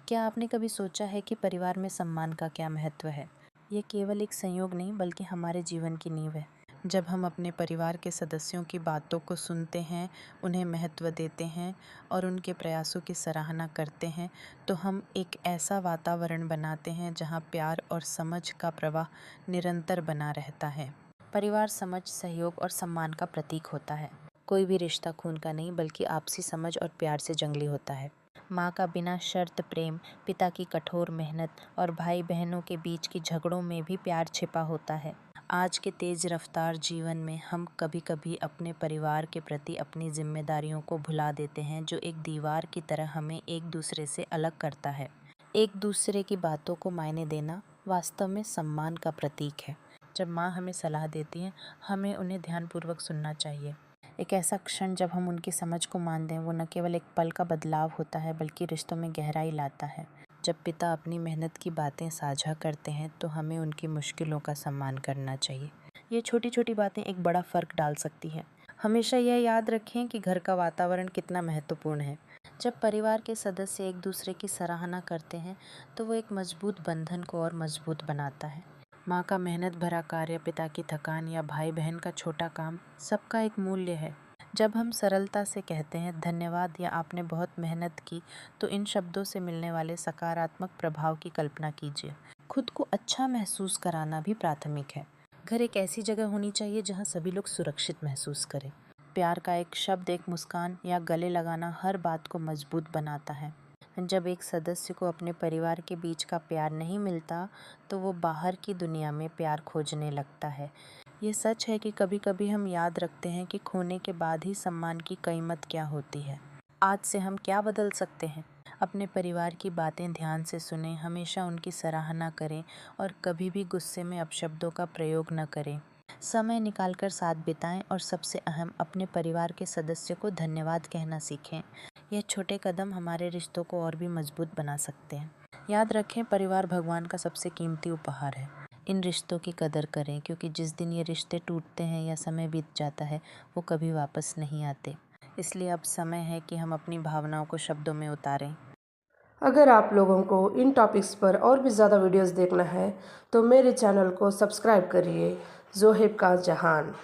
क्या आपने कभी सोचा है कि परिवार में सम्मान का क्या महत्व है? ये केवल एक संयोग नहीं बल्कि हमारे जीवन की नींव है। जब हम अपने परिवार के सदस्यों की बातों को सुनते हैं, उन्हें महत्व देते हैं और उनके प्रयासों की सराहना करते हैं, तो हम एक ऐसा वातावरण बनाते हैं जहाँ प्यार और समझ का प्रवाह निरंतर बना रहता है। परिवार समझ, सहयोग और सम्मान का प्रतीक होता है। कोई भी रिश्ता खून का नहीं बल्कि आपसी समझ और प्यार से जंगली होता है। माँ का बिना शर्त प्रेम, पिता की कठोर मेहनत और भाई बहनों के बीच की झगड़ों में भी प्यार छिपा होता है। आज के तेज रफ्तार जीवन में हम कभी-कभी अपने परिवार के प्रति अपनी जिम्मेदारियों को भुला देते हैं, जो एक दीवार की तरह हमें एक दूसरे से अलग करता है। एक दूसरे की बातों को मायने देना वास्तव में सम्मान का प्रतीक है। जब माँ हमें सलाह देती हैं, हमें उन्हें ध्यानपूर्वक सुनना चाहिए। एक ऐसा क्षण जब हम उनकी समझ को मान दें, वो न केवल एक पल का बदलाव होता है बल्कि रिश्तों में गहराई लाता है। जब पिता अपनी मेहनत की बातें साझा करते हैं तो हमें उनकी मुश्किलों का सम्मान करना चाहिए। ये छोटी छोटी बातें एक बड़ा फ़र्क डाल सकती हैं। हमेशा यह याद रखें कि घर का वातावरण कितना महत्वपूर्ण है। जब परिवार के सदस्य एक दूसरे की सराहना करते हैं तो वो एक मजबूत बंधन को और मजबूत बनाता है। माँ का मेहनत भरा कार्य, पिता की थकान या भाई बहन का छोटा काम, सबका एक मूल्य है। जब हम सरलता से कहते हैं धन्यवाद या आपने बहुत मेहनत की, तो इन शब्दों से मिलने वाले सकारात्मक प्रभाव की कल्पना कीजिए। खुद को अच्छा महसूस कराना भी प्राथमिक है। घर एक ऐसी जगह होनी चाहिए जहाँ सभी लोग सुरक्षित महसूस करें। प्यार का एक शब्द, एक मुस्कान या गले लगाना हर बात को मजबूत बनाता है। जब एक सदस्य को अपने परिवार के बीच का प्यार नहीं मिलता, तो वो बाहर की दुनिया में प्यार खोजने लगता है। ये सच है कि कभी-कभी हम याद रखते हैं कि खोने के बाद ही सम्मान की कीमत क्या होती है। आज से हम क्या बदल सकते हैं? अपने परिवार की बातें ध्यान से सुनें, हमेशा उनकी सराहना करें और कभी भी गुस्से में अपशब्दों का प्रयोग न करें। समय निकालकर साथ बिताएं और सबसे अहम, अपने परिवार के सदस्य को धन्यवाद कहना सीखें। यह छोटे कदम हमारे रिश्तों को और भी मजबूत बना सकते हैं। याद रखें, परिवार भगवान का सबसे कीमती उपहार है। इन रिश्तों की कदर करें, क्योंकि जिस दिन ये रिश्ते टूटते हैं या समय बीत जाता है, वो कभी वापस नहीं आते। इसलिए अब समय है कि हम अपनी भावनाओं को शब्दों में उतारें। अगर आप लोगों को इन टॉपिक्स पर और भी ज़्यादा वीडियोस देखना है तो मेरे चैनल को सब्सक्राइब करिए, ज़ोहेब का जहान।